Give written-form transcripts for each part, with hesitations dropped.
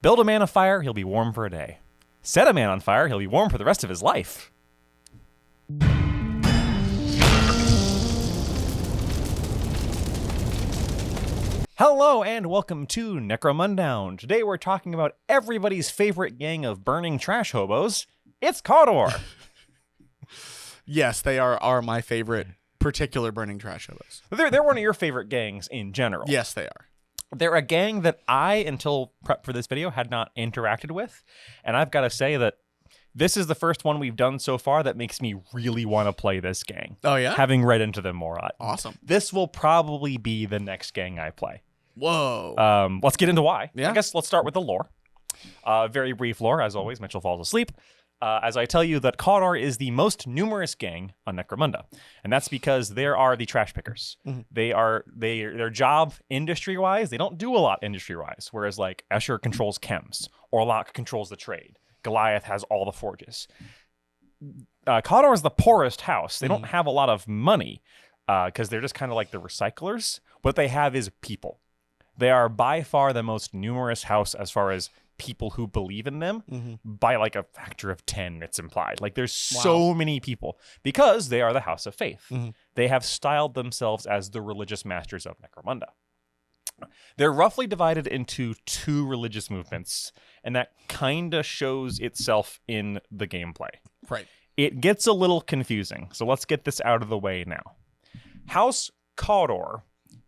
Build a man a fire, he'll be warm for a day. Set a man on fire, he'll be warm for the rest of his life. Hello and welcome to Necromundown. Today we're talking about everybody's favorite gang of burning trash hobos. It's Cawdor. Yes, they are my favorite particular burning trash hobos. They're one of your favorite gangs in general. Yes, they are. They're a gang that I, until prep for this video, had not interacted with. And I've got to say that this is the first one we've done so far that makes me really want to play this gang. Oh, yeah? Having read into them more. Awesome. This will probably be the next gang I play. Whoa. Let's get into why. Yeah. I guess let's start with the lore. Very brief lore, as always. Mitchell falls asleep. As I tell you that Cawdor is the most numerous gang on Necromunda. And that's because there are the trash pickers. Mm-hmm. Their job industry-wise, they don't do a lot industry-wise. Whereas like Escher controls chems, Orlok controls the trade, Goliath has all the forges. Cawdor is the poorest house. They don't have a lot of money because they're just kind of like the recyclers. What they have is people. They are by far the most numerous house as far as people who believe in them by like a factor of 10, it's implied. Like there's so many people because they are the house of faith. They have styled themselves as the religious masters of Necromunda. They're roughly divided into two religious movements, and that kind of shows itself in the gameplay. Right. It gets a little confusing, so let's get this out of the way now. House Cawdor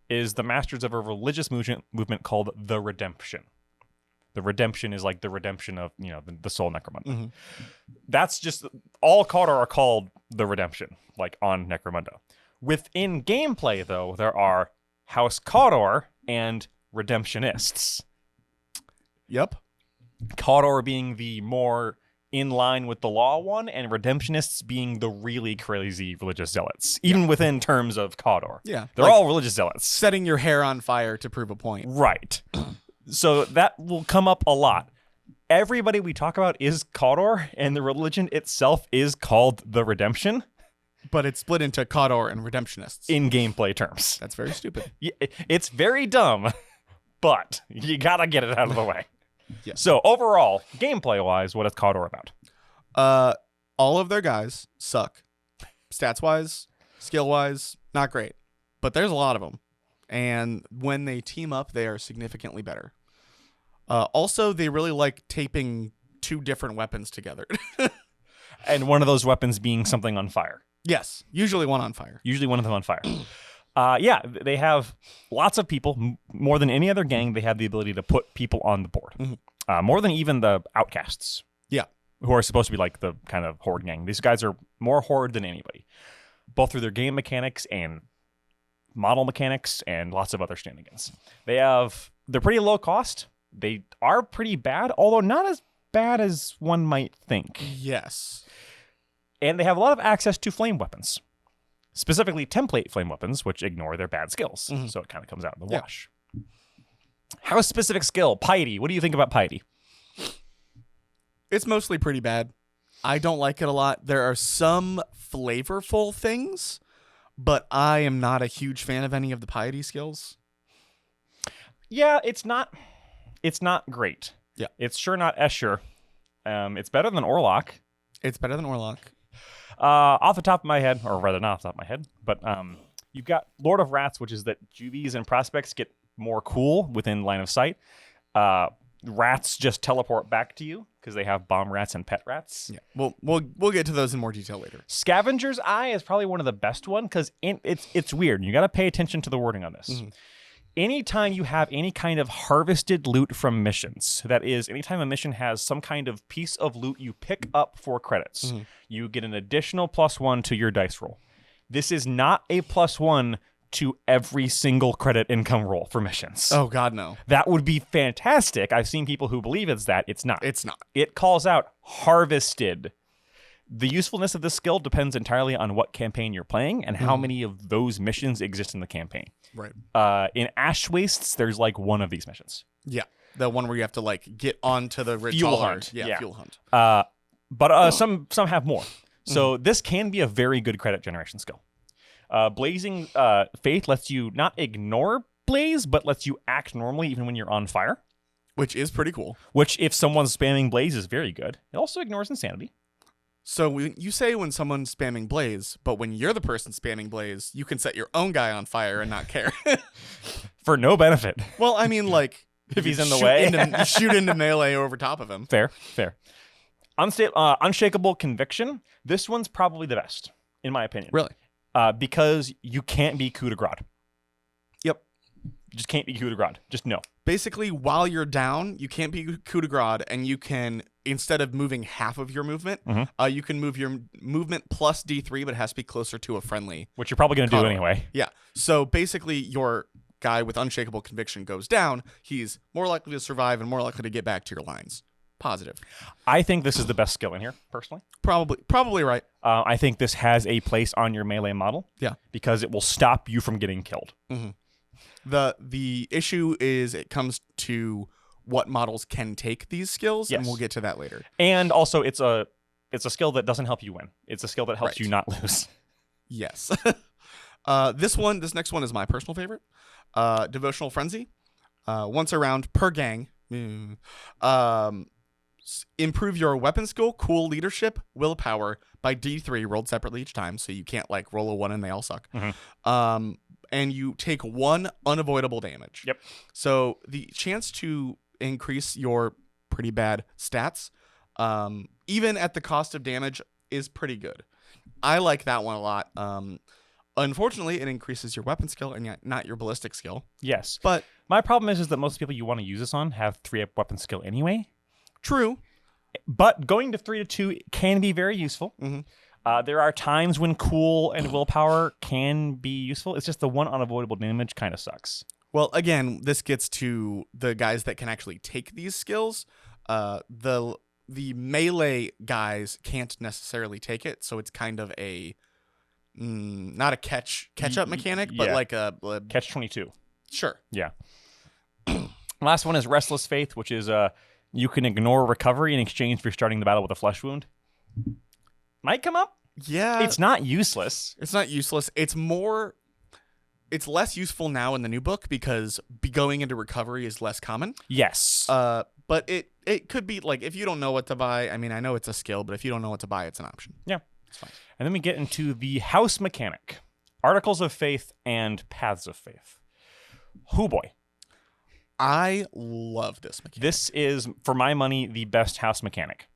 is the masters of a religious movement called the Redemption. The Redemption is like the redemption of, the soul Necromunda. That's just, all Cawdor are called the Redemption, like on Necromunda. Within gameplay, though, there are House Cawdor and Redemptionists. Yep. Cawdor being the more in line with the law one, and Redemptionists being the really crazy religious zealots, even within terms of Cawdor. Yeah. They're all religious zealots. Setting your hair on fire to prove a point. Right. So that will come up a lot. Everybody we talk about is Cawdor, and the religion itself is called the Redemption. But it's split into Cawdor and Redemptionists. In gameplay terms. That's very stupid. It's very dumb, but you gotta get it out of the way. Yeah. So overall, gameplay-wise, what is Cawdor about? All of their guys suck. Stats-wise, skill-wise, not great. But there's a lot of them. And when they team up, they are significantly better. Also, they really like taping two different weapons together. And one of those weapons being something on fire. Yes, usually one on fire. Usually one of them on fire. They have lots of people. More than any other gang, they have the ability to put people on the board. More than even the outcasts. Yeah. Who are supposed to be like the kind of horde gang. These guys are more horde than anybody. Both through their game mechanics and model mechanics and lots of other shenanigans. They're pretty low cost. They are pretty bad, although not as bad as one might think. Yes. And they have a lot of access to flame weapons. Specifically template flame weapons, which ignore their bad skills. So it kind of comes out in the wash. House specific skill, piety. What do you think about piety? It's mostly pretty bad. I don't like it a lot. There are some flavorful things, but I am not a huge fan of any of the piety skills. Yeah, it's not great. Yeah. It's sure not Escher. It's better than Orlok. It's better than Orlok. Off the top of my head, or rather not off the top of my head, but you've got Lord of Rats, which is that juvies and prospects get more cool within line of sight. Rats just teleport back to you because they have bomb rats and pet rats. Yeah, we'll get to those in more detail later. Scavenger's Eye is probably one of the best one because it's weird. You got to pay attention to the wording on this. Anytime you have any kind of harvested loot from missions, that is, anytime a mission has some kind of piece of loot you pick up for credits, you get an additional +1 to your dice roll. This is not a +1 to every single credit income roll for missions. Oh, God, no. That would be fantastic. I've seen people who believe it's that. It's not. It's not. It calls out harvested. The usefulness of this skill depends entirely on what campaign you're playing and how many of those missions exist in the campaign. Right. In Ash Wastes, there's like one of these missions. Yeah. The one where you have to like get onto the Fuel hunt. Yeah, fuel hunt. But some have more. So this can be a very good credit generation skill. Blazing Faith lets you not ignore blaze, but lets you act normally even when you're on fire. which is pretty cool. Which, if someone's spamming Blaze, is very good. It also ignores Insanity. So you say when someone's spamming Blaze, but when you're the person spamming Blaze, you can set your own guy on fire and not care. For no benefit. Well, I mean, like, If he's in the way. you shoot into melee over top of him. Fair. Unshakable Conviction. This one's probably the best, in my opinion. Really? Because you can't be coup de grace. Yep. You just can't be coup de grace. Just no. Basically, while you're down, you can't be coup de grace, and you can, instead of moving half of your movement, you can move your movement plus D3, but it has to be closer to a friendly. Which you're probably going to do Cawdor. anyway. Yeah. So basically, your guy with Unshakable Conviction goes down. He's more likely to survive and more likely to get back to your lines. Positive. I think this is the best skill in here, personally. Probably right. I think this has a place on your melee model. Yeah. Because it will stop you from getting killed. Mm-hmm. The issue is it comes to what models can take these skills, Yes. and we'll get to that later. And also, it's a skill that doesn't help you win. It's a skill that helps Right. you not lose. Yes. This next one is my personal favorite. Devotional Frenzy. Once a round per gang. Improve your weapon skill, cool leadership, willpower by D3 rolled separately each time, so you can't like roll a 1 and they all suck. Mm-hmm. And you take 1 unavoidable damage. Yep. So the chance to increase your pretty bad stats, even at the cost of damage, is pretty good. I like that one a lot. Unfortunately, it increases your weapon skill and yet not your ballistic skill. Yes. But My problem is that most people you want to use this on have 3-up weapon skill anyway. true. But going to 3 to 2 can be very useful. Mm-hmm. There are times when cool and willpower can be useful. It's just the 1 unavoidable damage kind of sucks. Well, again, this gets to the guys that can actually take these skills. The melee guys can't necessarily take it, so it's kind of a not a catch up mechanic, but yeah. like a Catch 22. Sure. Yeah. Last one is Restless Faith, which is you can ignore recovery in exchange for starting the battle with a flesh wound. Might come up. Yeah. It's not useless. It's not useless. It's less useful now in the new book because going into recovery is less common. Yes. But it could be like if you don't know what to buy. I mean, I know it's a skill, but if you don't know what to buy, it's an option. Yeah. It's fine. And then we get into the house mechanic, Articles of Faith and Paths of Faith. Hoo boy. I love this mechanic. This is, for my money, the best house mechanic.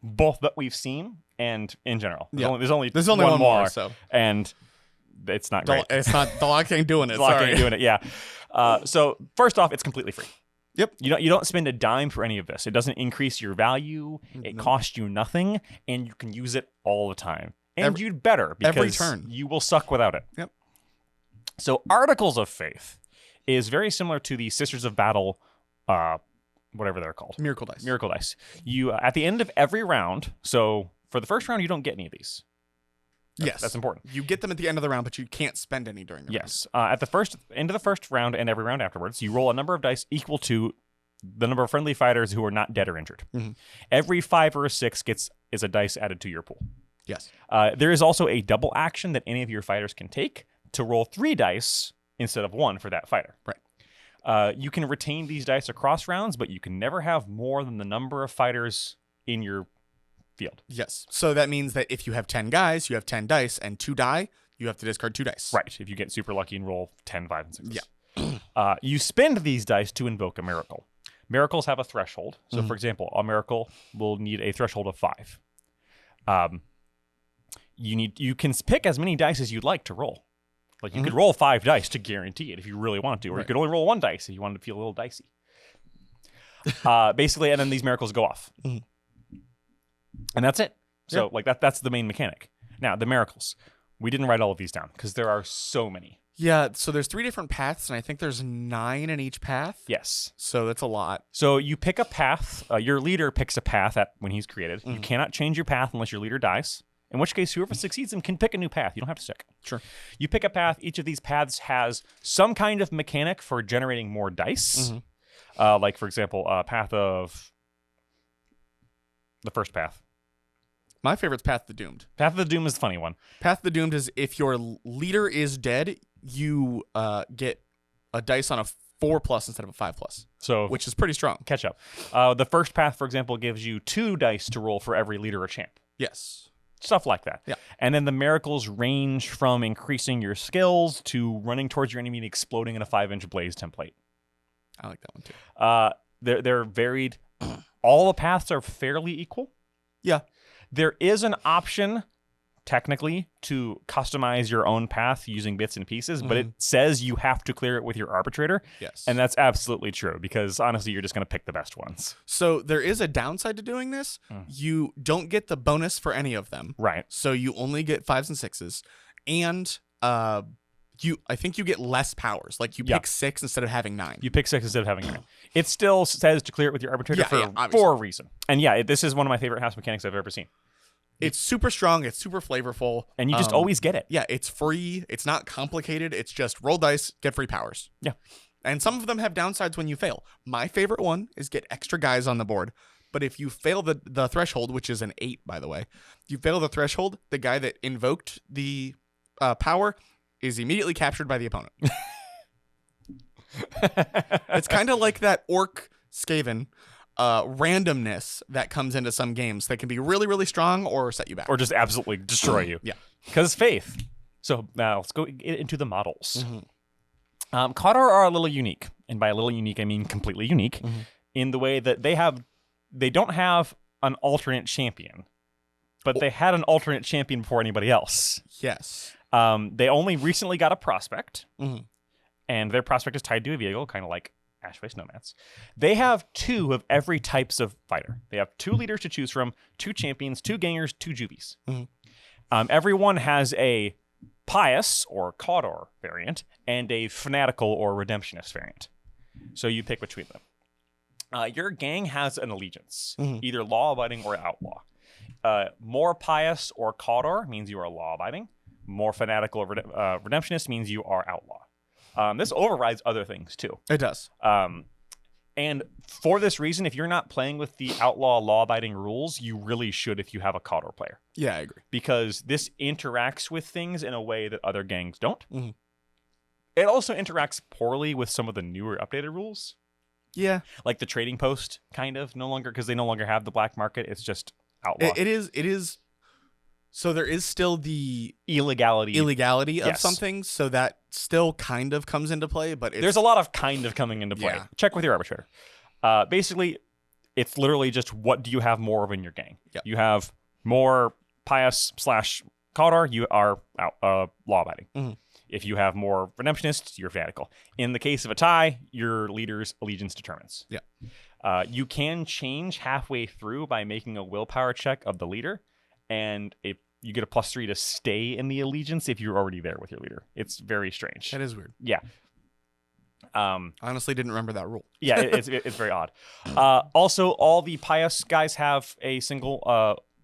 Both that we've seen and in general. There's only one more, so and it's not great. it's not the lock ain't doing it. The lock Sorry. ain't doing it, yeah. So first off, it's completely free. Yep. You don't spend a dime for any of this. It doesn't increase your value. It costs you nothing, and you can use it all the time. And you'd better because every turn. You will suck without it. Yep. So Articles of Faith is very similar to the Sisters of Battle, whatever they're called. Miracle dice. Miracle dice. You at the end of every round. So for the first round, you don't get any of these. Yes, that's important. You get them at the end of the round, but you can't spend any during the round. Yes. At the end of the first round and every round afterwards, you roll a number of dice equal to the number of friendly fighters who are not dead or injured. Mm-hmm. Every 5 or a 6 is a dice added to your pool. Yes. There is also a double action that any of your fighters can take to roll 3 dice instead of 1 for that fighter. Right. You can retain these dice across rounds, but you can never have more than the number of fighters in your field. Yes. So that means that if you have 10 guys, you have 10 dice, and 2 die, you have to discard 2 dice. Right. If you get super lucky and roll 10, 5, and 6. Yeah. You spend these dice to invoke a miracle. Miracles have a threshold. So, for example, a miracle will need a threshold of 5. You can pick as many dice as you'd like to roll. Like you could roll 5 dice to guarantee it if you really want to, or you could only roll 1 dice if you wanted to feel a little dicey. Basically, and then these miracles go off, and that's it. So that's the main mechanic. Now the miracles, we didn't write all of these down because there are so many. Yeah. So there's 3 different paths, and I think there's 9 in each path. Yes. So that's a lot. So you pick a path. Your leader picks a path when he's created. You cannot change your path unless your leader dies. In which case, whoever succeeds them can pick a new path. You don't have to stick. Sure. You pick a path. Each of these paths has some kind of mechanic for generating more dice. Like, for example, path of the first path. My favorite's Path of the Doomed. Path of the Doom is the funny one. Path of the Doomed is if your leader is dead, you get a dice on a 4+ instead of a 5+, So which is pretty strong. catch up. The first path, for example, gives you 2 dice to roll for every leader or champ. Yes. Stuff like that. Yeah. And then the miracles range from increasing your skills to running towards your enemy and exploding in a 5-inch blaze template. I like that one too. They're varied. All the paths are fairly equal. Yeah. There is an option, technically, to customize your own path using bits and pieces, but it says you have to clear it with your arbitrator. Yes. And that's absolutely true, because honestly, you're just going to pick the best ones. So there is a downside to doing this. You don't get the bonus for any of them. Right. So you only get 5s and 6s. And I think you get less powers. Like you pick 6 instead of having 9. You pick 6 instead of having 9. It still says to clear it with your arbitrator for a reason. And yeah, this is one of my favorite house mechanics I've ever seen. It's super strong. It's super flavorful. And you just always get it. Yeah, it's free. It's not complicated. It's just roll dice, get free powers. Yeah. And some of them have downsides when you fail. My favorite one is get extra guys on the board. But if you fail the threshold, which is an 8, by the way, if you fail the threshold, the guy that invoked the power is immediately captured by the opponent. It's kind of like that Orc Skaven randomness that comes into some games that can be really, really strong or set you back. Or just absolutely destroy you. Yeah. Because faith. So now let's go into the models. Cawdor are a little unique. And by a little unique, I mean completely unique in the way that they don't have an alternate champion, but they had an alternate champion before anybody else. Yes. They only recently got a prospect, and their prospect is tied to a vehicle, kind of like Ashface Nomads. They have 2 of every types of fighter. They have 2 leaders to choose from, 2 champions, 2 gangers, 2 juvies. Everyone has a pious or Cawdor variant and a fanatical or redemptionist variant. So you pick between them. Your gang has an allegiance, either law-abiding or outlaw. More pious or Cawdor means you are law-abiding. More fanatical or redemptionist means you are outlaw. This overrides other things, too. It does. And for this reason, if you're not playing with the outlaw law-abiding rules, you really should if you have a Cawdor player. Yeah, I agree. Because this interacts with things in a way that other gangs don't. It also interacts poorly with some of the newer updated rules. Yeah. Like the trading post, kind of, no longer, because they no longer have the black market. It's just outlaw. It is. So there is still the illegality of something, so that still kind of comes into play, but there's a lot of kind of coming into play. Yeah. Check with your arbitrator. Basically, it's literally just what do you have more of in your gang? Yep. You have more pious / Cawdor, you are law-abiding. If you have more redemptionists, you're fanatical. In the case of a tie, your leader's allegiance determines. Yeah. You can change halfway through by making a willpower check of the leader, and you get a +3 to stay in the allegiance if you're already there with your leader. It's very strange. That is weird. Yeah. Honestly, didn't remember that rule. Yeah, it's very odd. Also, all the pious guys have a single,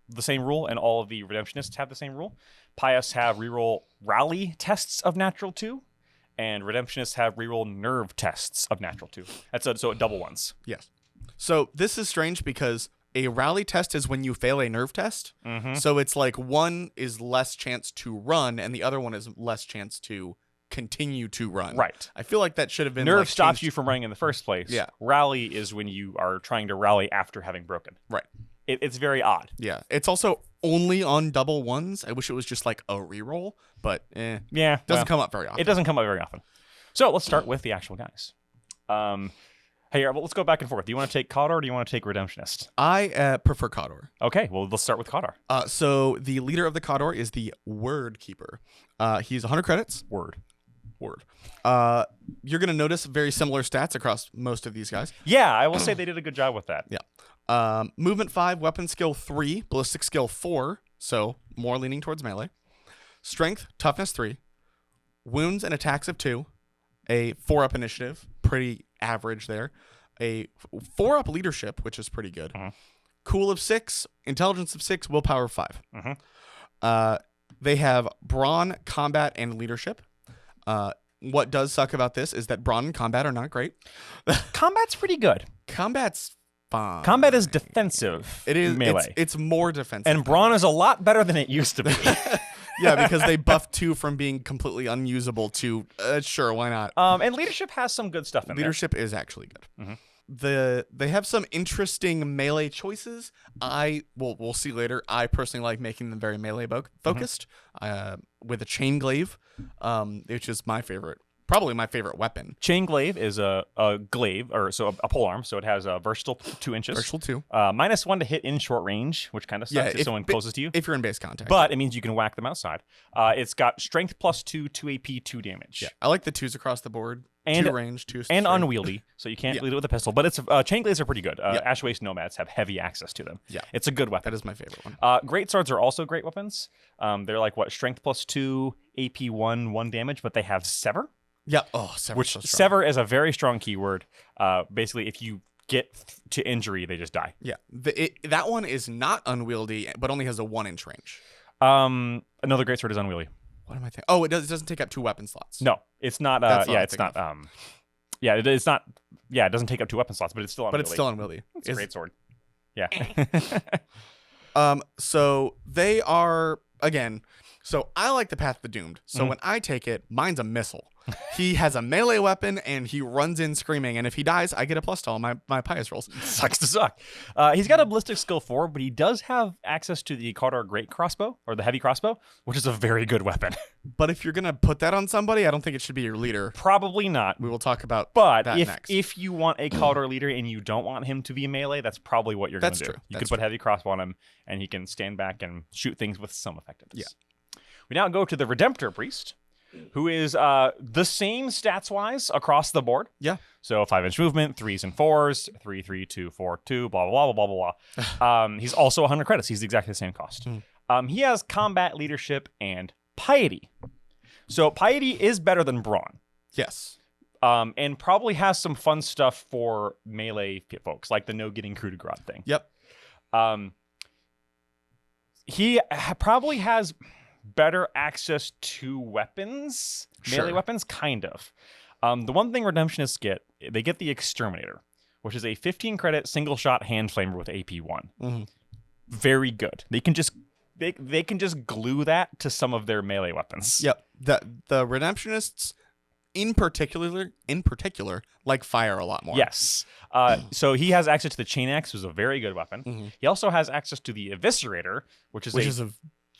the same rule, and all of the redemptionists have the same rule. Pious have reroll rally tests of natural 2, and redemptionists have reroll nerve tests of natural 2. So double ones. Yes. So this is strange because a rally test is when you fail a nerve test. So it's like one is less chance to run, and the other one is less chance to continue to run. Right. I feel like that should have been Nerve stops you from running in the first place. Yeah. Rally is when you are trying to rally after having broken. Right. It's very odd. Yeah. It's also only on double ones. I wish it was just like a reroll, but yeah, doesn't come up very often. It doesn't come up very often. So let's start with the actual guys. Hey, let's go back and forth. Do you want to take Cawdor or do you want to take Redemptionist? I prefer Cawdor. Okay, well, let's start with Cawdor. So the leader of the Cawdor is the Word Keeper. He's 100 credits. Word. You're going to notice very similar stats across most of these guys. Yeah, I will say they did a good job with that. Yeah. Movement 5, weapon skill 3, ballistic skill 4, so more leaning towards melee. Strength, toughness 3, wounds and attacks of 2, a 4-up initiative, pretty average there. A 4-up leadership, which is pretty good. Cool of 6, intelligence of 6, willpower of 5. They have brawn, combat, and leadership. What does suck about this is that brawn and combat are not great. Combat's pretty good. Combat's fine. Combat is defensive. It is melee. It's more defensive. And brawn is a lot better than it used to be. Yeah, because they buffed 2 from being completely unusable to sure, why not? And leadership has some good stuff in Leadership is actually good. Mm-hmm. They have some interesting melee choices. We'll see later. I personally like making them very melee focused, with a chain glaive, which is probably my favorite weapon. Chain glaive is a glaive, or so a polearm, so it has a versatile 2 inches. Versatile 2. -1 to hit in short range, which kind of sucks if someone closest to you. If you're in base contact. But it means you can whack them outside. It's got strength +2, 2 AP, 2 damage. Yeah, I like the 2s across the board. And 2 range, 2 and strength. unwieldy, so you can't lead it with a pistol. But it's chain glaives are pretty good. Ash Waste Nomads have heavy access to them. Yeah, it's a good weapon. That is my favorite one. Great swords are also great weapons. They're like strength +2, AP 1 damage, but they have sever. Yeah. Oh, sever. Which so strong. sever is a very strong keyword. Basically, if you get to injury, they just die. Yeah. That one is not unwieldy, but only has a 1-inch range. Another great sword is unwieldy. What am I thinking? Oh, it doesn't take up 2 weapon slots. No, it's not. It's not. It's not. Yeah, it doesn't take up 2 weapon slots, but it's still unwieldy. But it's still unwieldy. It's a great sword. Yeah. So they are, again, so I like the Path of the Doomed. So when I take it, mine's a missile. He has a melee weapon, and he runs in screaming, and if he dies, I get a plus to all my pious rolls. Sucks to suck. He's got a ballistic skill 4, but he does have access to the Cawdor Great Crossbow, or the heavy crossbow, which is a very good weapon. But if you're going to put that on somebody, I don't think it should be your leader. Probably not. We will talk about that next. But if you want a Cawdor leader and you don't want him to be melee, that's probably what you're going to do. True. You could put heavy crossbow on him, and he can stand back and shoot things with some effectiveness. Yeah. We now go to the Redemptor Priest, who is the same stats-wise across the board. Yeah. So 5-inch movement, 3s and 4s, 3, 3, 2, 4, 2, blah, blah, blah, blah, blah, blah. He's also 100 credits. He's exactly the same cost. He has combat, leadership, and piety. So piety is better than brawn. Yes. And probably has some fun stuff for melee folks, like the no getting coup de grace thing. Yep. He probably has better access to weapons, melee weapons, kind of. The one thing Redemptionists get, they get the Exterminator, which is a 15 credit single shot hand flamer with AP 1. Very good. They can just glue that to some of their melee weapons. Yep. The Redemptionists in particular like fire a lot more. Yes. So he has access to the Chain Axe, which is a very good weapon. He also has access to the Eviscerator, which is a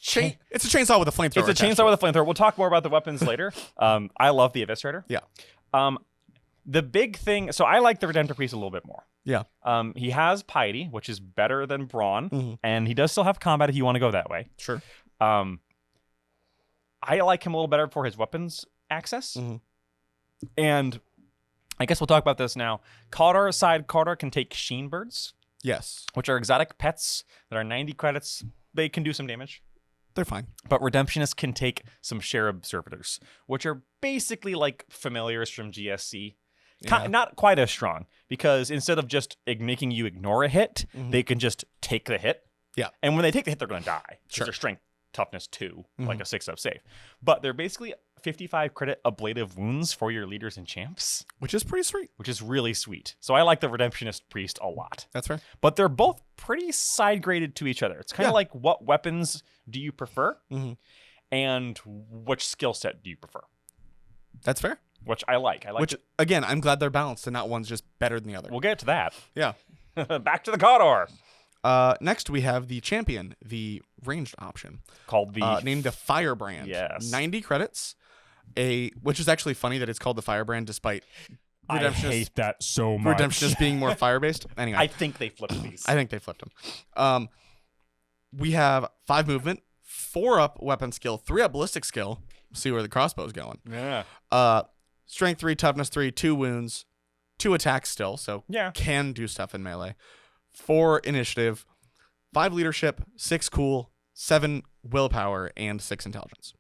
it's a chainsaw with a flamethrower. It's a chainsaw with a flamethrower. We'll talk more about the weapons later. I love the Eviscerator. Yeah. The big thing, so I like the Redemptor Priest a little bit more. Yeah. He has piety, which is better than brawn, and he does still have combat if you want to go that way. Sure. I like him a little better for his weapons access. And I guess we'll talk about this now. Cawdor can take Sheen Birds. Yes. Which are exotic pets that are 90 credits. They can do some damage. They're fine. But Redemptionists can take some Cherub Servitors, which are basically like familiars from GSC. Yeah. Not quite as strong, because instead of just making you ignore a hit, they can just take the hit. Yeah. And when they take the hit, they're going to die. Sure. Their strength, toughness 2, like a 6 up save. But they're basically 55 credit ablative wounds for your leaders and champs. Which is pretty sweet. Which is really sweet. So I like the Redemptionist Priest a lot. That's fair. But they're both pretty side-graded to each other. It's kind of like, what weapons do you prefer? And which skill set do you prefer? That's fair. Which I like. Which, again, I'm glad they're balanced and not one's just better than the other. We'll get to that. Yeah. Back to the Cawdor. Next, we have the champion, the ranged option. Called the... named the Firebrand. Yes. 90 credits. Which is actually funny that it's called the Firebrand despite... I hate that so much. Redemptionist being more fire-based. Anyway. I think they flipped these. I think they flipped them. We have 5 movement, 4 up weapon skill, 3 up ballistic skill. See where the crossbow's going. Yeah. Strength 3, toughness 3, 2 wounds, 2 attacks still, so yeah, can do stuff in melee. 4 initiative, 5 leadership, 6 cool, 7 willpower, and 6 intelligence.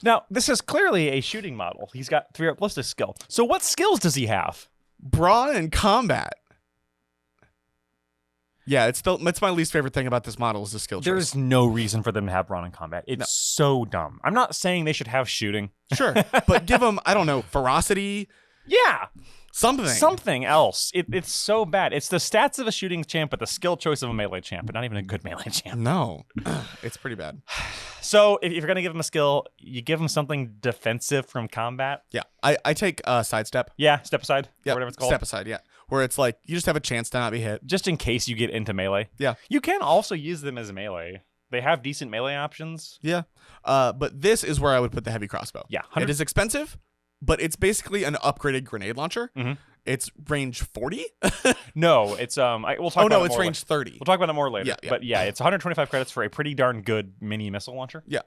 Now, this is clearly a shooting model. He's got 3 up ballistic skill. So what skills does he have? Brawn and combat. Yeah, it's my least favorite thing about this model is the skill choice. There's no reason for them to have brawn and combat. It's so dumb. I'm not saying they should have shooting. Sure, but give them, I don't know, ferocity. Yeah. Something else. It's so bad. It's the stats of a shooting champ, but the skill choice of a melee champ, but not even a good melee champ. No. It's pretty bad. So if you're going to give him a skill, you give him something defensive from combat. Yeah, I take sidestep. Yeah, step aside, Yeah, whatever it's called. step aside. Yeah, where it's like you just have a chance to not be hit. Just in case you get into melee. Yeah, You can also use them as melee. They have decent melee options. yeah. But this is where I would put the heavy crossbow. Yeah, it is expensive, but it's basically an upgraded grenade launcher. Mhm. It's range 40. No, it's we'll talk Oh about no, it it's more range 30. We'll talk about it more later. Yeah, yeah. But yeah, it's 125 credits for a pretty darn good mini missile launcher. Yeah.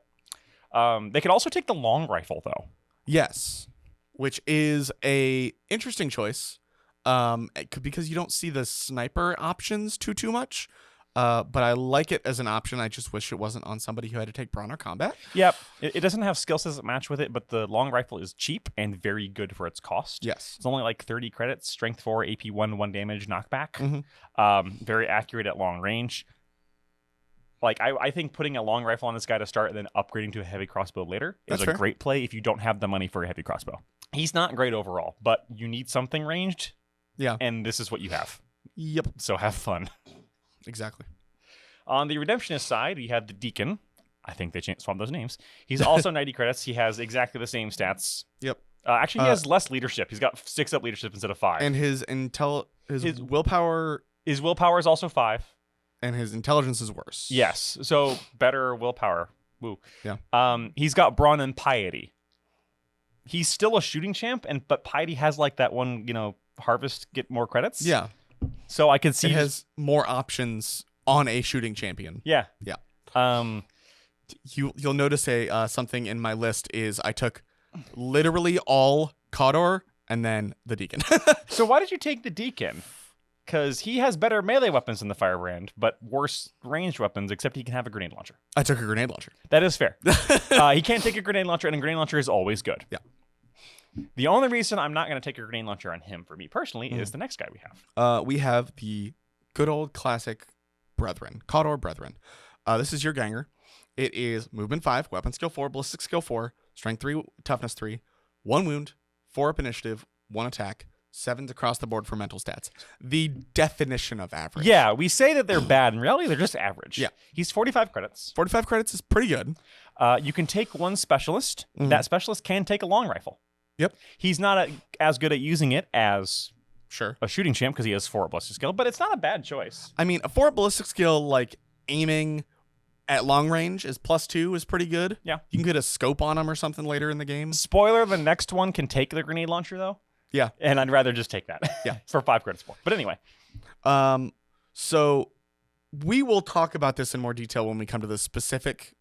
They could also take the long rifle though. Yes, which is a interesting choice, because you don't see the sniper options too much. But I like it as an option. I just wish it wasn't on somebody who had to take brawn or combat. Yep. It doesn't have skill sets that match with it, but the long rifle is cheap and very good for its cost. Yes. It's only like 30 credits, strength 4, AP 1, 1 damage, knockback. Mhm. Very accurate at long range. Like, I think putting a long rifle on this guy to start and then upgrading to a heavy crossbow later is That's a fair. great play if you don't have the money for a heavy crossbow. He's not great overall, but you need something ranged, Yeah. and this is what you have. Yep. So have fun. Exactly. On the Redemptionist side, we had the Deacon. I think they swapped those names. He's also 90 credits. He has exactly the same stats. Yep. Actually, he has less leadership. He's got 6 up leadership instead of 5. And his willpower His willpower is also 5. and his intelligence is worse. Yes, so better willpower. Woo. Yeah. He's got brawn and piety. He's still a shooting champ, but piety has like that one, harvest get more credits. Yeah. So I can see It has more options on a shooting champion. Yeah. Yeah. You'll notice something in my list is I took literally all Cawdor and then the Deacon. So why did you take the Deacon? Because he has better melee weapons than the Firebrand, but worse ranged weapons, except he can have a grenade launcher. I took a grenade launcher. That is fair. He can't take a grenade launcher, and a grenade launcher is always good. Yeah. The only reason I'm not going to take a grenade launcher on him, for me personally, is the next guy we have. We have the good old classic Brethren, Cawdor Brethren. This is your ganger. It is movement 5, weapon skill 4, ballistic skill 4, strength 3, toughness 3, 1 wound, 4 up initiative, 1 attack, 7s across the board for mental stats. The definition of average. Yeah, we say that they're bad. In reality, they're just average. Yeah. He's 45 credits. 45 credits is pretty good. You can take one specialist. That specialist can take a long rifle. Yep. He's not as good at using it as Sure. a shooting champ because he has 4 ballistic skill, but it's not a bad choice. I mean, a 4 ballistic skill, like aiming at long range is +2 is pretty good. Yeah. You can get a scope on him or something later in the game. Spoiler, the next one can take the grenade launcher, though. Yeah. And I'd rather just take that. Yeah. For 5 credits more. But anyway. So we will talk about this in more detail when we come to the specific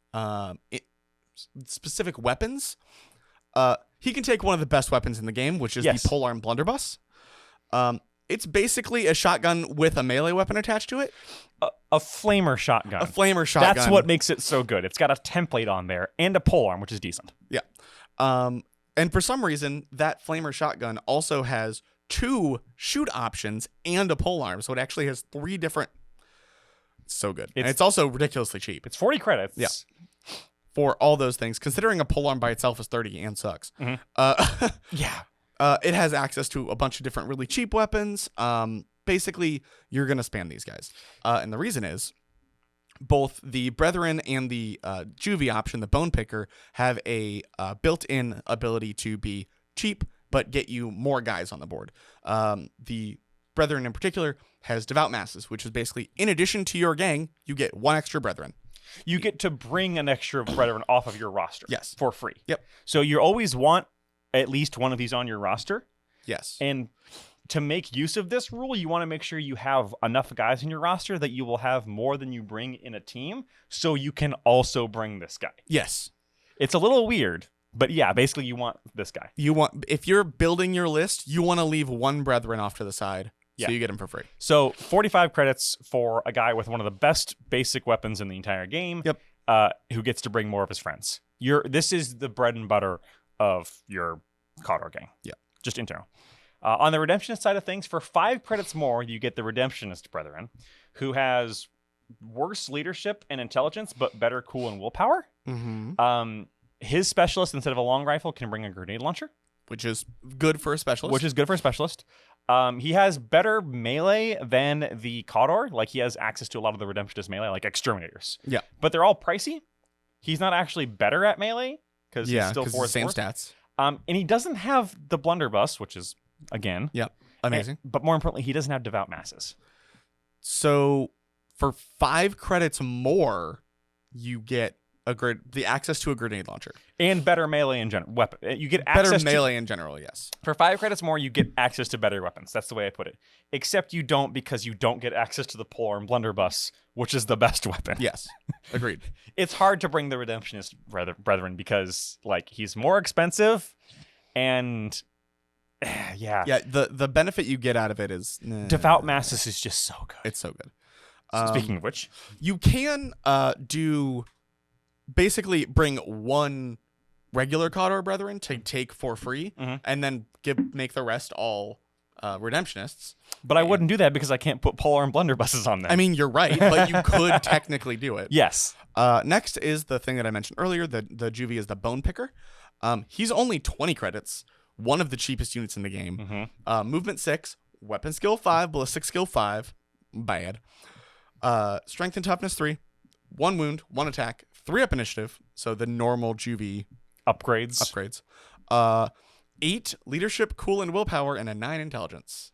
weapons. He can take one of the best weapons in the game, which is Yes. the polearm blunderbuss. It's basically a shotgun with a melee weapon attached to it. A flamer shotgun. A flamer shotgun. That's what makes it so good. It's got a template on there and a polearm, which is decent. Yeah. And for some reason, that flamer shotgun also has 2 shoot options and a polearm. So it actually has 3 different. It's so good. And it's also ridiculously cheap. It's 40 credits. Yeah. For all those things, considering a polearm by itself is 30 and sucks. Yeah. It has access to a bunch of different really cheap weapons. Basically, you're going to spam these guys. And the reason is both the Brethren and the Juvie option, the Bone Picker, have a built-in ability to be cheap, but get you more guys on the board. The Brethren in particular has Devout Masses, which is basically, in addition to your gang, you get 1 extra Brethren. You get to bring an extra Brethren off of your roster. Yes. For free. Yep. So you always want at least one of these on your roster. Yes. And to make use of this rule, you want to make sure you have enough guys in your roster that you will have more than you bring in a team, so you can also bring this guy. Yes. It's a little weird, but yeah, basically you want this guy. If you're building your list, you want to leave 1 Brethren off to the side, Yeah. so you get him for free. So 45 credits for a guy with one of the best basic weapons in the entire game. Yep. Who gets to bring more of his friends. This is the bread and butter of your Cawdor gang. Yeah. Just internal. On the Redemptionist side of things, for 5 credits more, you get the Redemptionist Brethren, who has worse leadership and intelligence, but better cool and willpower. Mm-hmm. His specialist, instead of a long rifle, can bring a grenade launcher. Which is good for a specialist. Which is good for a specialist. He has better melee than the Cawdor. Like, he has access to a lot of the Redemptionist melee, like Exterminators. Yeah. But they're all pricey. He's not actually better at melee because he's still the same fourth. stats. And he doesn't have the blunderbuss, which is again, Amazing. but more importantly, he doesn't have devout masses. So for 5 credits more, you get the access to a grenade launcher And better melee in general. Weapon. You get better access melee in general. Yes. For 5 credits more, you get access to better weapons. That's the way I put it. Except you don't because you don't get access to the polearm blunderbuss, which is the best weapon. Yes. Agreed. It's hard to bring the Redemptionist brethren because like he's more expensive and yeah. Yeah. The benefit you get out of it is Devout Masses is just so good. It's so good. Speaking of which, you can basically bring one regular Cawdor brethren to take for free, and then make the rest all redemptionists. But I wouldn't do that because I can't put polearm blunderbusses on them. I mean, you're right, but you could technically do it. Yes. Next is the thing that I mentioned earlier. The Juvie is the Bone Picker. He's only 20 credits, one of the cheapest units in the game. Movement 6, weapon skill 5, ballistic skill 5. Bad. Strength and toughness 3, 1 wound, 1 attack, 3 up initiative. So the normal Juvie upgrades. 8 leadership, cool, and willpower, and a 9 intelligence.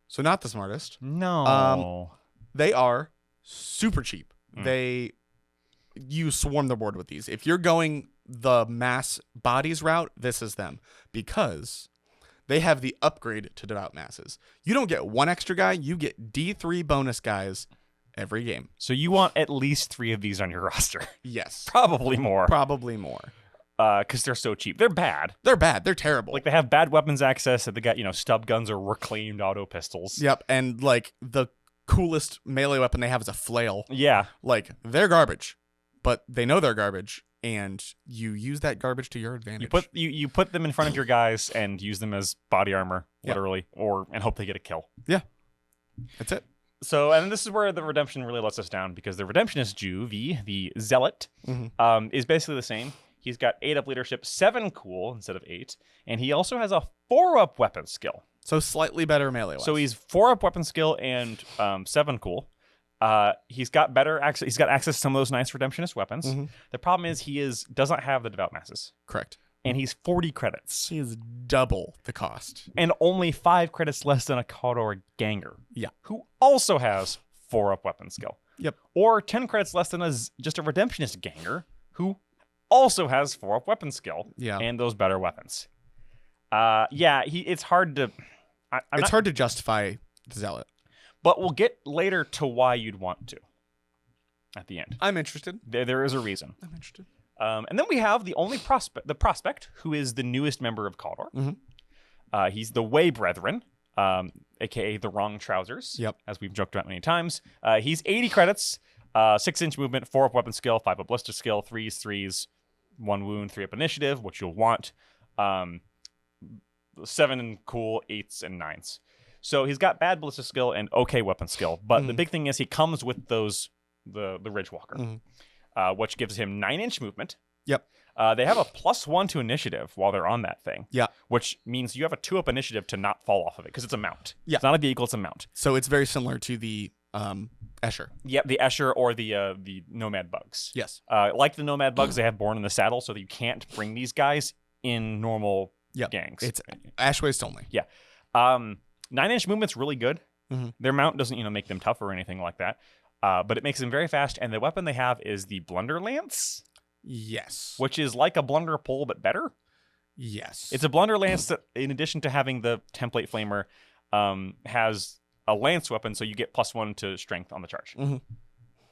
So not the smartest. No. They are super cheap. You swarm the board with these. If you're going the mass bodies route, this is them because they have the upgrade to devout masses. You don't get 1 extra guy, you get D3 bonus guys every game. So you want at least 3 of these on your roster. Yes. Probably more. Because they're so cheap. They're bad. They're terrible. Like they have bad weapons access. They got stub guns or reclaimed auto pistols. Yep, and like the coolest melee weapon they have is a flail. Yeah, like they're garbage, but they know they're garbage, and you use that garbage to your advantage. You put them in front of your guys and use them as body armor, literally, and hope they get a kill. Yeah, that's it. So, and this is where the redemption really lets us down because the Redemptionist Juvie, the Zealot, is basically the same. He's got 8 up leadership, 7 cool instead of 8, and he also has a 4 up weapon skill. So slightly better melee. So he's 4 up weapon skill and 7 cool. He's got better access. He's got access to some of those nice Redemptionist weapons. The problem is he doesn't have the devout masses. Correct. And he's 40 credits. He is double the cost. And only 5 credits less than a Cawdor Ganger. Yeah. Who also has 4 up weapon skill. Yep. Or 10 credits less than just a Redemptionist Ganger who also has 4 up weapon skill. Yeah. And those better weapons. It's hard to... It's hard to justify the Zealot. But we'll get later to why you'd want to at the end. I'm interested. There is a reason. I'm interested. And then we have the prospect, who is the newest member of Cawdor. He's the Way Brethren, aka the Wrong Trousers. Yep. As we've joked about many times. He's 80 credits, 6-inch movement, 4 up weapon skill, 5 up ballistic skill, 3s, 1 wound, 3 up initiative, which you'll want. 7 and cool, 8s and 9s. So he's got bad ballistic skill and okay weapon skill. But the big thing is he comes with the Ridgewalker, which gives him 9-inch movement. Yep. They have a +1 to initiative while they're on that thing. Yeah. Which means you have a 2-up initiative to not fall off of it because it's a mount. Yeah. It's not a vehicle, it's a mount. So it's very similar to the Escher. Yep, the Escher or the Nomad Bugs. Yes. Like the Nomad Bugs, they have Born in the Saddle, so that you can't bring these guys in normal gangs. It's Ash Waste only. Yeah. 9-inch movement's really good. Their mount doesn't, make them tough or anything like that. But it makes them very fast, and the weapon they have is the Blunder Lance. Yes. Which is like a Blunder Pole, but better. Yes. It's a Blunder Lance that, in addition to having the template flamer, has a lance weapon, so you get +1 to strength on the charge.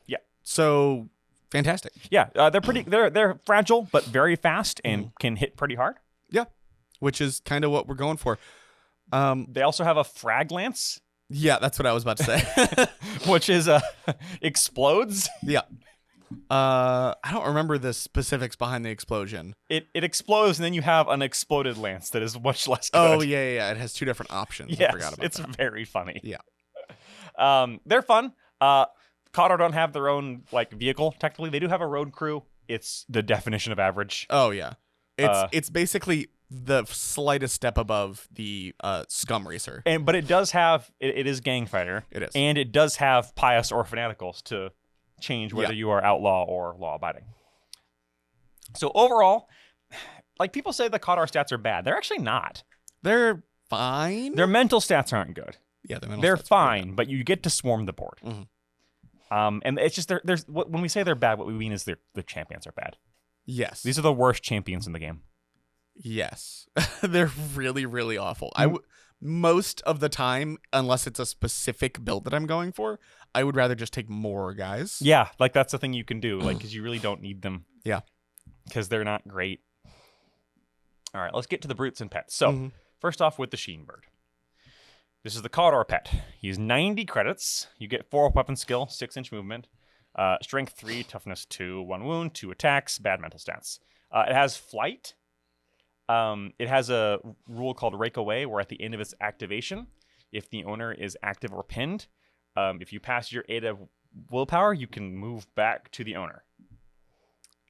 Yeah. So fantastic. Yeah, they're fragile but very fast and can hit pretty hard. Yeah, which is kind of what we're going for. They also have a frag lance. Yeah, that's what I was about to say. Which is explodes. Yeah. I don't remember the specifics behind the explosion. It explodes, and then you have an exploded lance that is much less good. Oh, yeah. It has 2 different options. Yes, I forgot about it's that. very funny. Yeah. They're fun. Cawdor don't have their own vehicle, technically. They do have a road crew. It's the definition of average. Oh, yeah. It's basically the slightest step above the Scum Racer. But it does have... It is gang fighter. It is. And it does have pious or fanaticals to change whether you are outlaw or law-abiding. So overall, like people say the Cawdor stats are bad. They're actually not. They're fine. Their mental stats aren't good. Yeah, They're fine, but you get to swarm the board. Mhm. And it's just there's when we say they're bad, what we mean is the champions are bad. Yes. These are the worst champions in the game. Yes. They're really, really awful. Most of the time, unless it's a specific build that I'm going for, I would rather just take more guys. Yeah, like that's the thing you can do, like because you really don't need them. Yeah. Because they're not great. All right, let's get to the brutes and pets. So first off with the Sheen Bird. This is the Cawdor pet. He's 90 credits. You get 4 weapon skill, 6-inch movement, strength 3, toughness 2, 1 wound, 2 attacks, bad mental stats. It has flight. It has a rule called Rake Away, where at the end of its activation, if the owner is active or pinned, if you pass your 8 of willpower, you can move back to the owner.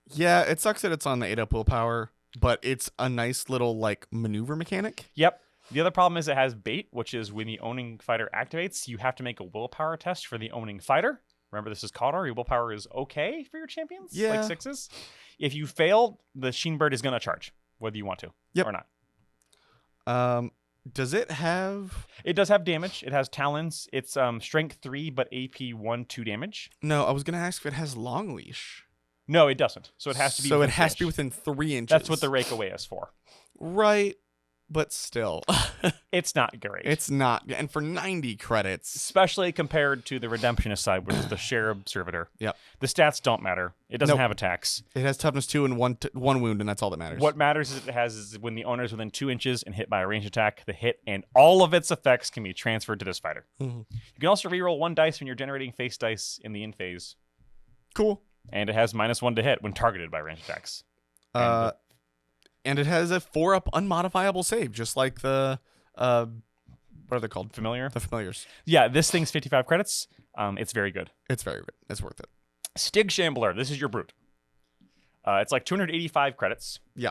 Yeah, it sucks that it's on the 8 up willpower, but it's a nice little like maneuver mechanic. Yep. The other problem is it has bait, which is when the owning fighter activates, you have to make a willpower test for the owning fighter. Remember, this is Cawdor. Your willpower is okay for your champions, Yeah. like 6s. If you fail, the Sheen Bird is going to charge, whether you want to or not. Does it have... It does have damage. It has talons. It's strength 3, but AP 1, 2 damage. No, I was going to ask if it has long leash. No, it doesn't. So it has to be So within it has to be 3 within 3 inches. That's what the Rake Away is for. Right, but still. It's not great. It's not. And for 90 credits... Especially compared to the Redemptionist side, which is the Cherub Servitor. Yep. The stats don't matter. It doesn't Nope. have attacks. It has toughness 2 and one wound, and that's all that matters. What matters is it has is when the owner is within 2 inches and hit by a ranged attack, the hit and all of its effects can be transferred to this fighter. Mhm. You can also reroll 1 dice when you're generating face dice in the end phase. Cool. And it has -1 to hit when targeted by ranged attacks. And it has a 4-up unmodifiable save, just like the... what are they called? Familiar? The familiars. Yeah, this thing's 55 credits. It's very good. It's very good. It's worth it. Stig Shambler, this is your brute. It's like 285 credits. Yeah.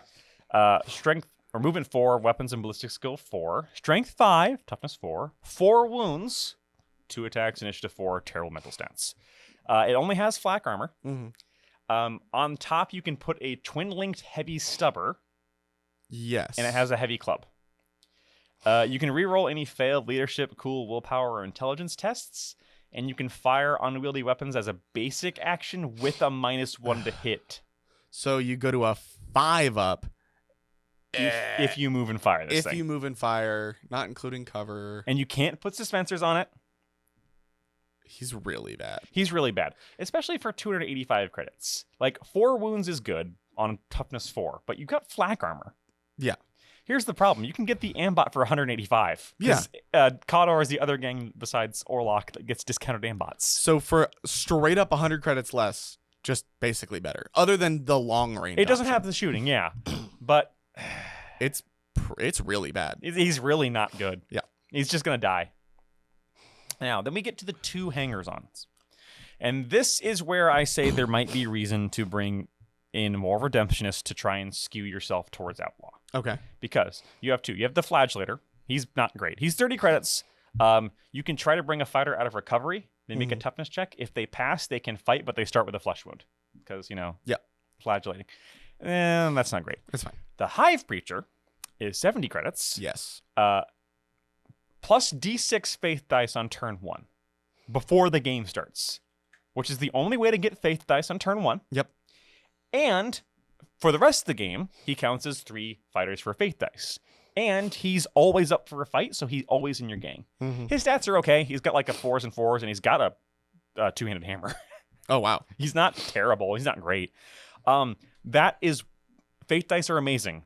Strength or movement 4, weapons and ballistic skill 4, strength 5, toughness 4, 4 wounds, 2 attacks, initiative 4, terrible mental stats. It only has flak armor. On top, you can put a twin-linked heavy stubber, Yes. and it has a heavy club. You can reroll any failed leadership, cool, willpower, or intelligence tests, and you can fire unwieldy weapons as a basic action with a -1 to hit. So you go to a 5-up If you move and fire this if thing. you move and fire, not including cover. And you can't put suspensors on it. He's really bad. He's really bad, especially for 285 credits. Like, 4 wounds is good on toughness 4, but you got flak armor. Yeah. Here's the problem. You can get the Ambot for 185. Yeah. Cawdor is the other gang besides Orlok that gets discounted Ambots. So for straight up 100 credits less, just basically better. Other than the long range. It doesn't option. have the shooting, yeah. But It's really bad. he's really not good. Yeah. He's just going to die. Now, then we get to the 2 hangers-ons. And this is where I say there might be reason to bring in more Redemptionists to try and skew yourself towards Outlaw. Okay. Because you have 2. You have the Flagellator. He's not great. He's 30 credits. You can try to bring a fighter out of recovery. They make a toughness check. If they pass, they can fight, but they start with a flesh wound. Because, flagellating. That's not great. That's fine. The Hive Preacher is 70 credits. Yes. Plus D6 faith dice on turn 1 before the game starts, which is the only way to get faith dice on turn 1. Yep. And for the rest of the game, he counts as 3 fighters for faith dice. And he's always up for a fight, so he's always in your gang. His stats are okay. He's got like a 4s and 4s, and he's got a 2-handed hammer. Oh, wow. He's not terrible. He's not great. That is, faith dice are amazing.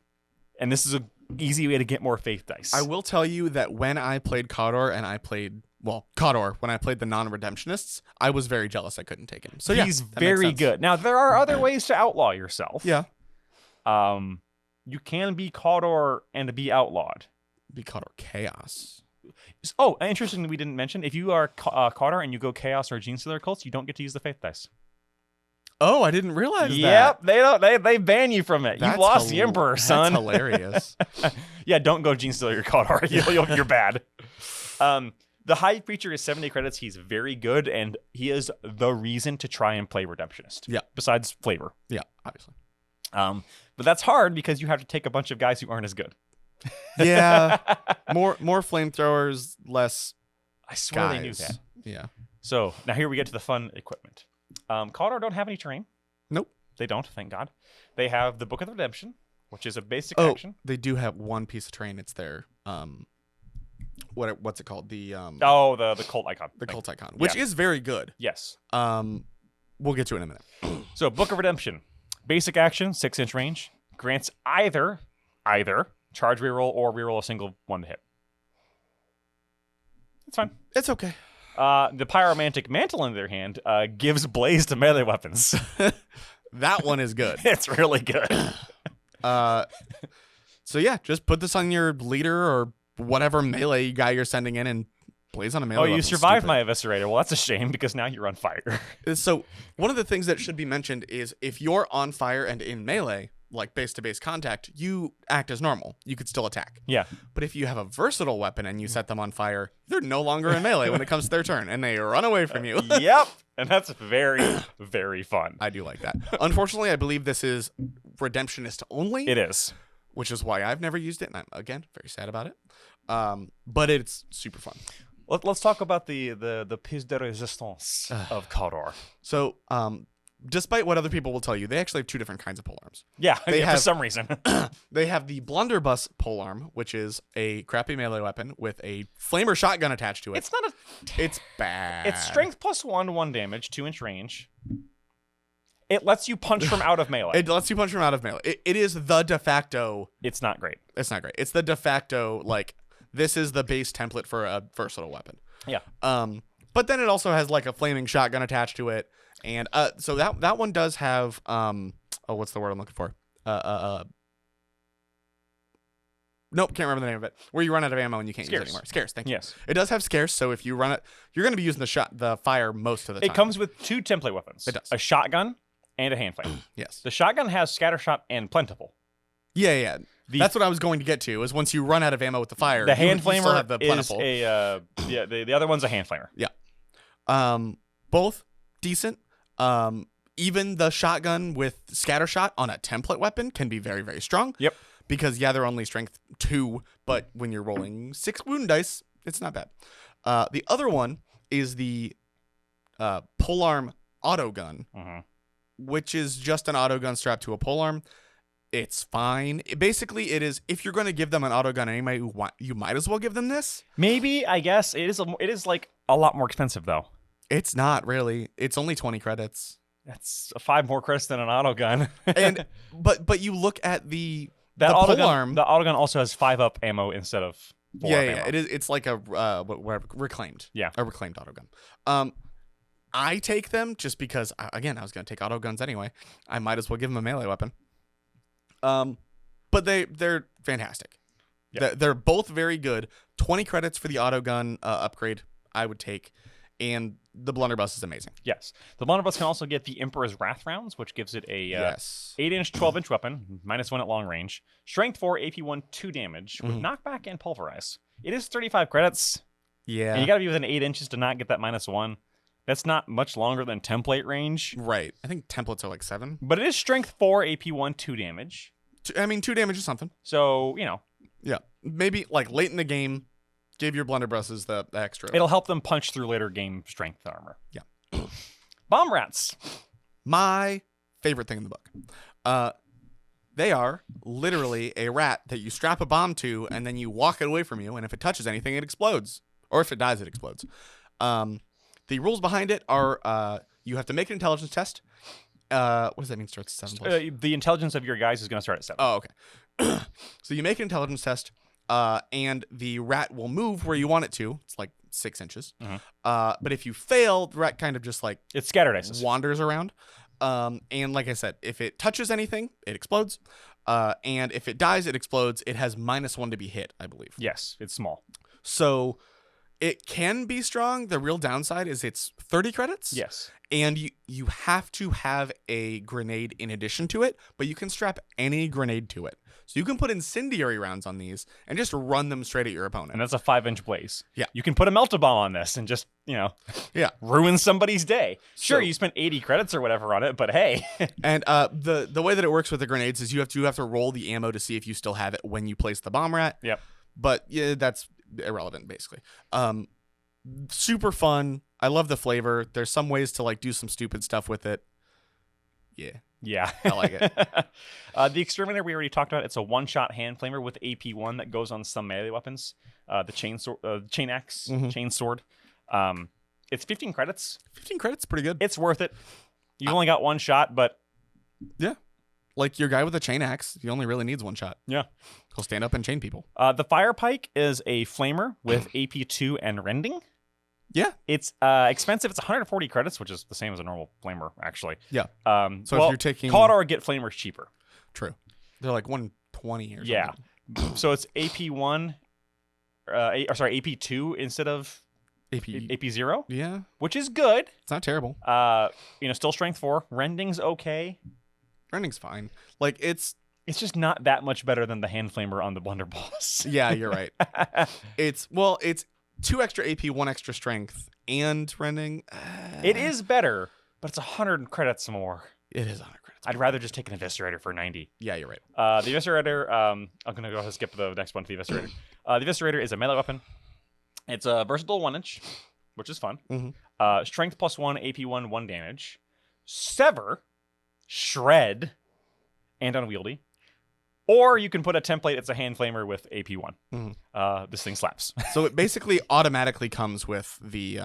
And this is an easy way to get more faith dice. I will tell you that when I played Cawdor and I played, Cawdor, when I played the non-redemptionists, I was very jealous I couldn't take him. So yeah, he's that makes very sense. good. Now, there are other ways to outlaw yourself. Yeah. You can be Cawdor and be outlawed. Be Cawdor Chaos. Oh, interesting that we didn't mention, if you are Cawdor and you go Chaos or Gene Stealer cults, you don't get to use the faith dice. Oh, I didn't realize that. Yep, they don't. They ban you from it. That's You lost the Emperor, son. That's hilarious. Yeah, don't go Gene Stealer your Cawdor. You're bad. The Hive Preacher is 70 credits. He's very good, and he is the reason to try and play Redemptionist. Yeah. Besides flavor. Yeah, obviously. But that's hard because you have to take a bunch of guys who aren't as good. Yeah. More flamethrowers, less I swear guys. they knew that. Yeah. So now here we get to the fun equipment. Cawdor don't have any terrain. Nope. They don't, thank God. They have the Book of the Redemption, which is a basic Oh, action. they do have one piece of terrain. It's their what's it called? The The cult icon. the thing. cult icon, which is very good. Yes. We'll get to it in a minute. So Book of Redemption, basic action, 6-inch range, grants either charge reroll or reroll a single one to hit. It's fine. It's okay. The Pyromantic Mantle, on the other hand, gives blaze to melee weapons. That one is good. It's really good. So yeah, just put this on your leader or whatever melee guy you're sending in and blaze on a melee Oh, weapon. you survived Stupid. my Eviscerator. Well, that's a shame because now you're on fire. So one of the things that should be mentioned is if you're on fire and in melee, like base-to-base contact, you act as normal. You could still attack. Yeah. But if you have a versatile weapon and you set them on fire, they're no longer in melee when it comes to their turn, and they run away from you. Yep. And that's very, very fun. I do like that. Unfortunately, I believe this is Redemptionist only. It is. Which is why I've never used it, and I'm, again, very sad about it. But it's super fun. Let's talk about the pièce de résistance of Cawdor. So, despite what other people will tell you, they actually have two different kinds of polearms. Yeah, They for have- some reason. They have the Blunderbuss polearm, which is a crappy melee weapon with a flamer shotgun attached to it. It's not a... It's bad. It's strength plus 1 damage, 2-inch range. It lets you punch from out of melee. It lets you punch from out of melee. It is the de facto. It's not great. It's not great. It's the de facto, like, this is the base template for a versatile weapon. Yeah. But then it also has like a flaming shotgun attached to it, and so that one does have what's the word I'm looking for? Nope, can't remember the name of it. Where you run out of ammo and you can't use it anymore. Scarce, thank you. Yes. It does have scarce, so if you run it, you're going to be using the fire most of the time. It comes with 2 template weapons. It does. A shotgun and a hand flame. Yes. The shotgun has scattershot and plentiful. Yeah. That's what I was going to get to. Is once you run out of ammo with the fire, The hand you still flamer have the is plentiful. the other one's a hand flamer. Yeah. Both decent. Even the shotgun with scattershot on a template weapon can be very, very strong. Yep. Because they're only strength 2, but when you're rolling 6 wound dice, it's not bad. The other one is the polearm autogun, which is just an autogun strapped to a polearm. It's fine. Basically, it is, if you're going to give them an autogun anyway, you might as well give them this. Maybe, I guess it is like a lot more expensive though. It's not really. It's only 20 credits. That's 5 more credits than an autogun. And but you look at the autogun, polearm. the autogun also has 5-up ammo instead of 4-up Yeah. ammo. It is. It's like a reclaimed. Yeah. A reclaimed autogun. I take them just because, again, I was going to take autoguns anyway. I might as well give them a melee weapon. But they're fantastic. Yeah. They're both very good. 20 credits for the autogun upgrade I would take, and the blunderbuss is amazing. Yes. The blunderbuss can also get the Emperor's Wrath rounds, which gives it a Yes. 8-inch, 12-inch weapon, -1 at long range, strength 4, AP1, 2 damage, with knockback and pulverize. It is 35 credits, Yeah. and you got to be within 8 inches to not get that -1. That's not much longer than template range, Right. I think templates are like 7. but it is strength 4, AP1, 2 damage. 2 damage is something. So, Yeah. Maybe like late in the game, give your blunderbusses the extra. it'll help them punch through later game strength armor. Yeah. Bomb rats. My favorite thing in the book. They are literally a rat that you strap a bomb to, and then you walk it away from you, and if it touches anything, it explodes. Or if it dies, it explodes. The rules behind it are you have to make an intelligence test. What does that mean? Starts at 7 plus? The intelligence of your guys is going to start at 7. Oh, okay. So you make an intelligence test, and the rat will move where you want it to. It's like 6 inches. But if you fail, the rat kind of just like It's scattered dice. wanders around. And like I said, if it touches anything, it explodes. And if it dies, it explodes. It has -1 to be hit, I believe. Yes, it's small. So It can be strong. The real downside is it's 30 credits. Yes. And you have to have a grenade in addition to it, but you can strap any grenade to it. So you can put incendiary rounds on these and just run them straight at your opponent. And that's a 5-inch blaze. Yeah. You can put a melt-a-bomb on this and just, Yeah. ruin somebody's day. Sure, So- you spent 80 credits or whatever on it, but hey. And the way that it works with the grenades is you have to roll the ammo to see if you still have it when you place the bomb rat. Yep. But yeah, that's irrelevant basically. Super fun. I love the flavor. There's some ways to like do some stupid stuff with it. Yeah. Yeah. I like it. The Exterminator we already talked about. It's a one-shot hand flamer with AP1 that goes on some melee weapons. The chain axe, chain sword. It's 15 credits. 15 credits, pretty good. It's worth it. You only got one shot, but Yeah. Like your guy with a chain axe, he only really needs one shot. yeah. He'll stand up and chain people. The Fire Pike is a flamer with AP2 and rending. Yeah. It's expensive. It's 140 credits, which is the same as a normal flamer, actually. Yeah. So if you're taking Cawdor, get flamers cheaper. True. They're like 120 or something. Yeah. So it's AP1, AP2 instead of AP0, Yeah. which is good. It's not terrible. Still strength 4. Rending's okay. Rending's fine. Like it's It's just not that much better than the hand flamer on the blunderballs. yeah, you're right. It's 2 extra AP, 1 extra strength, and rending. It is better, but it's 100 credits more. It is 100 credits. I'd rather just take an Eviscerator for 90. Yeah, you're right. The Eviscerator, I'm going to go ahead and skip the next one to the Eviscerator. The Eviscerator is a melee weapon. It's a versatile 1-inch, which is fun. Mhm. Strength +1, AP1, 1 damage. Sever, shred, and unwieldy. Or you can put a template, it's a hand flamer with AP1. This thing slaps. So it basically automatically comes with the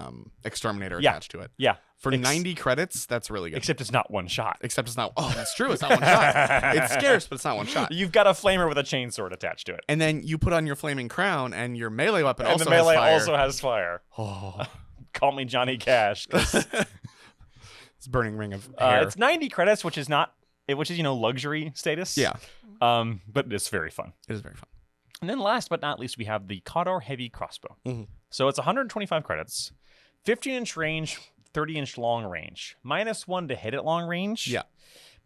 exterminator Yeah. attached to it. Yeah. For 90 credits, that's really good. Except it's not one shot. Except it's not. Oh, that's true. It's not one shot. It's scarce, but it's not one shot. You've got a flamer with a chainsword attached to it. And then you put on your flaming crown, and your melee weapon And also the melee has fire. also has fire. Oh, Call me Johnny Cash. 'Cause, it's burning ring of hair. it's 90 credits, which is luxury status. Yeah, But it's very fun. it is very fun. And then last but not least, we have the Cawdor Heavy Crossbow. Mhm. So it's 125 credits, 15-inch range, 30-inch long range, -1 to hit at long range. Yeah.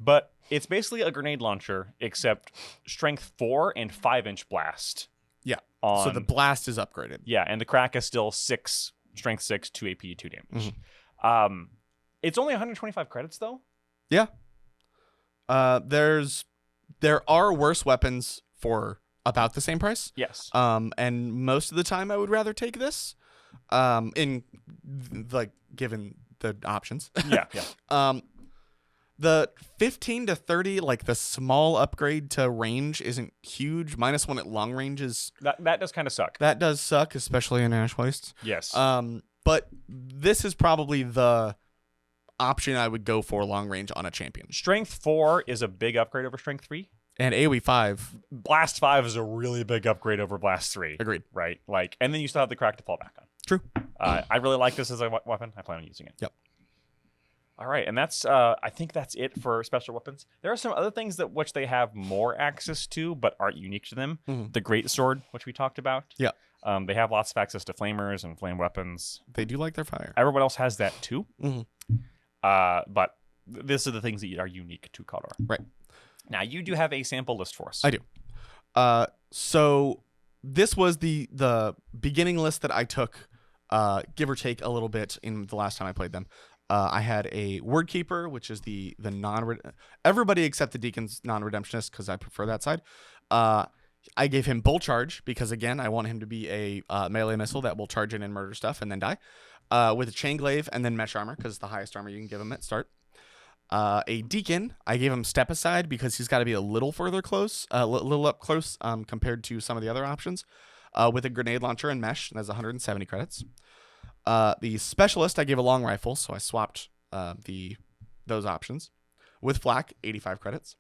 But it's basically a grenade launcher, except strength 4 and 5-inch blast. Yeah. On, So the blast is upgraded. yeah, and the crack is still 6, strength 6, 2 AP, 2 damage. Mm-hmm. It's only 125 credits, though. Yeah. There are worse weapons for about the same price. Yes. And most of the time I would rather take this. Given the options. Yeah. The 15 to 30, like the small upgrade to range isn't huge. -1 at long range is That does kind of suck. that does suck, especially in Ash Wastes. Yes. But this is probably the option I would go for long range on a champion. Strength 4 is a big upgrade over Strength 3. And AoE 5, Blast 5 is a really big upgrade over Blast 3. agreed. Right? And then you still have the crack to fall back on. True. I really like this as a weapon. I plan on using it. Yep. All right, and that's I think that's it for special weapons. There are some other things which they have more access to, but aren't unique to them. Mhm. The Great Sword, which we talked about. Yeah. They have lots of access to flamers and flame weapons. They do like their fire. Everyone else has that too. Mhm. But these are the things that are unique to Cawdor. Right. Now, you do have a sample list for us. I do. So this was the beginning list that I took, give or take a little bit in the last time I played them. I had a Word Keeper, which is the everybody except the Deacon's non-redemptionist, because I prefer that side. I gave him Bull Charge because, again, I want him to be a melee missile that will charge in and murder stuff and then die. With a Chain Glaive and then Mesh Armor, because the highest armor you can give him at start. A Deacon, I gave him Step Aside because he's got to be a little further close, a little up close compared to some of the other options. With a Grenade Launcher and Mesh, and that's 170 credits. The Specialist, I gave a Long Rifle, so I swapped those options. With Flak, 85 credits.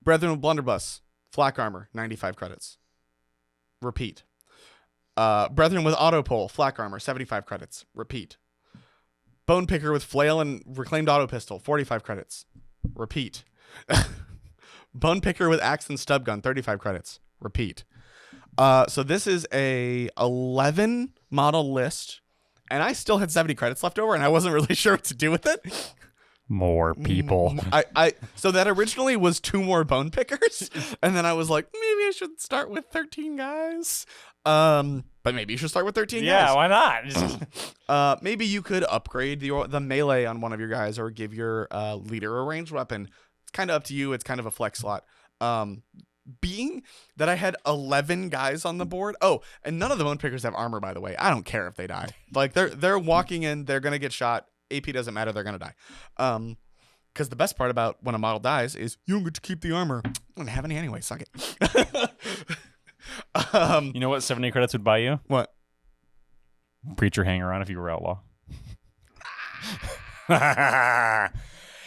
Brethren with Blunderbuss, Flak Armor, 95 credits. Repeat. Brethren with Autopole, Flak Armor, 75 credits. Repeat. Bone Picker with Flail and Reclaimed Auto Pistol, 45 credits. Repeat. Bone Picker with Axe and Stub Gun, 35 credits. Repeat. So this is a 11 model list, and I still had 70 credits left over, and I wasn't really sure what to do with it. More people. So that originally was 2 more bone pickers, and then I was like, maybe I should start with 13 guys. But maybe you should start with 13 Yeah, guys. why not? Maybe you could upgrade the melee on one of your guys, or give your leader a ranged weapon. It's kind of up to you. It's kind of a flex slot. Being that I had 11 guys on the board. Oh, and none of the bone pickers have armor, by the way. I don't care if they die. Like they're walking in, they're gonna get shot. AP doesn't matter. They're gonna die. Because the best part about when a model dies is you don't get to keep the armor. I don't have any anyway. Suck it. You know what 70 credits would buy you? What? Preacher hanger on if you were outlaw.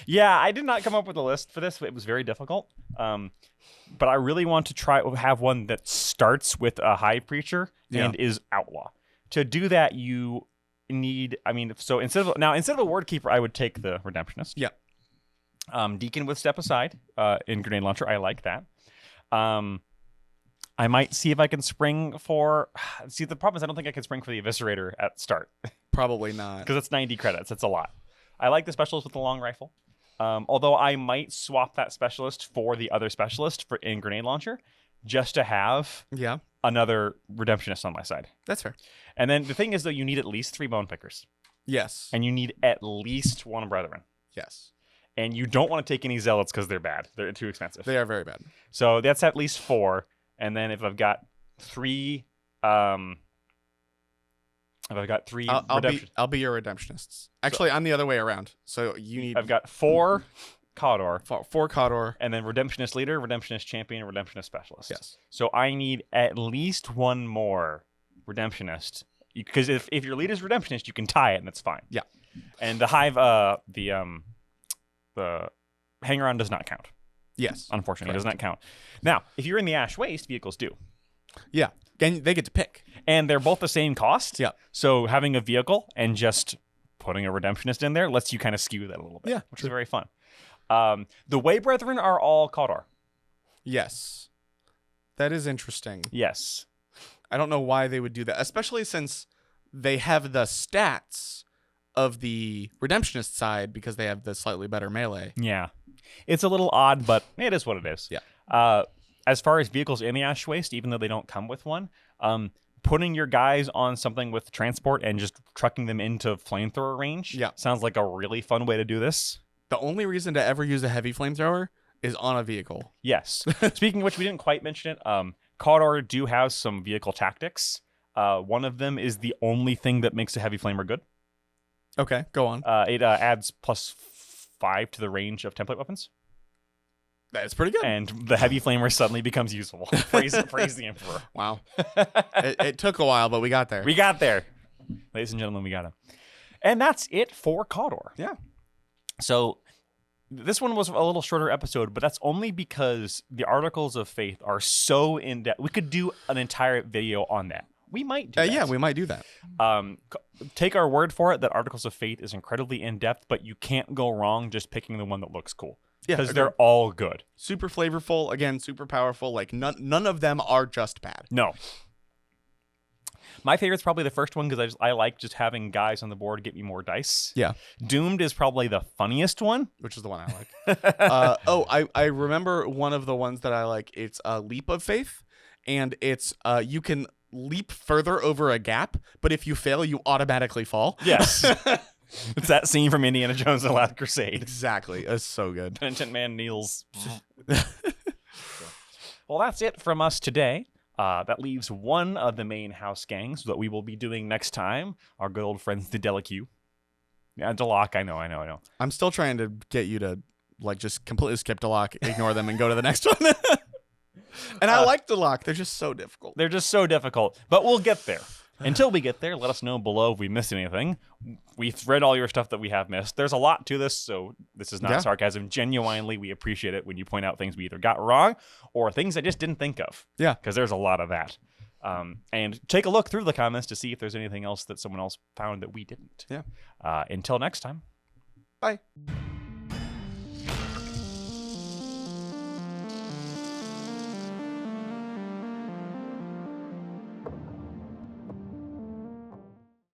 Yeah, I did not come up with a list for this. It was very difficult. But I really want to try have one that starts with a high preacher and is outlaw. To do that, you need. I mean, so instead of a word keeper, I would take the redemptionist. Yeah. Deacon with step aside in grenade launcher. I like that. I might see if I can spring for. See, the problem is I don't think I can spring for the eviscerator at start. Probably not. Because it's 90 credits. It's a lot. I like the specialist with the long rifle. Although I might swap that specialist for the other specialist in grenade launcher just to have another redemptionist on my side. That's fair. And then the thing is, though, you need at least 3 bone pickers. Yes. And you need at least 1 brethren. Yes. And you don't want to take any zealots because they're bad. They're too expensive. They are very bad. So that's at least 4. And then if I've got 3... I'll be your redemptionists. Actually, I'm the other way around. So you need. I've got 4 Cawdor. 4 Cawdor. And then redemptionist leader, redemptionist champion, redemptionist specialist. Yes. So I need at least 1 more redemptionist. Because if your leader's redemptionist, you can tie it and it's fine. Yeah. And the hive, the hanger on does not count. Yes. Unfortunately, Correct. it does not count. Now, if you're in the Ash Waste, vehicles do. Yeah. And they get to pick. And they're both the same cost. Yeah. So having a vehicle and just putting a redemptionist in there lets you kind of skew that a little bit. Yeah. Which is very fun. The Way Brethren are all Cawdor. Yes. That is interesting. Yes. I don't know why they would do that, especially since they have the stats of the redemptionist side because they have the slightly better melee. Yeah. It's a little odd, but it is what it is. Yeah. As far as vehicles in the Ash Waste, even though they don't come with one, putting your guys on something with transport and just trucking them into flamethrower range sounds like a really fun way to do this. The only reason to ever use a heavy flamethrower is on a vehicle. Yes. Speaking of which, we didn't quite mention it. Cawdor do have some vehicle tactics. One of them is the only thing that makes a heavy flamer good. Okay, go on. It adds +5 to the range of template weapons. That's pretty good. And the heavy flamer suddenly becomes usable. Praise the Emperor. Wow. It took a while, but we got there. We got there. Ladies and gentlemen, we got him. And that's it for Cawdor. Yeah. So this one was a little shorter episode, but that's only because the Articles of Faith are so in-depth. We could do an entire video on that. We might do that. Yeah, we might do that. Take our word for it that Articles of Faith is incredibly in-depth, but you can't go wrong just picking the one that looks cool. Yeah, because they're all good. Super flavorful, again, super powerful. Like none of them are just bad. No. My favorite's probably the first one because I like just having guys on the board get me more dice. Yeah. Doomed is probably the funniest one. Which is the one I like. I remember one of the ones that I like. It's a Leap of Faith, and it's you can leap further over a gap, but if you fail, you automatically fall. Yes. It's that scene from Indiana Jones and the Last Crusade. Exactly. It's so good. Penitent man kneels. Well, that's it from us today. That leaves one of the main house gangs that we will be doing next time. Our good old friends, the Delaque. Yeah, Delaque, I know. I'm still trying to get you to just completely skip Delaque, ignore them, and go to the next one. And I like Delaque. They're just so difficult. They're just so difficult, but we'll get there. Until we get there, let us know below if we missed anything. We've read all your stuff that we have missed. There's a lot to this, so this is not sarcasm. Genuinely, we appreciate it when you point out things we either got wrong or things I just didn't think of. Yeah. Because there's a lot of that. And take a look through the comments to see if there's anything else that someone else found that we didn't. Yeah. Until next time. Bye.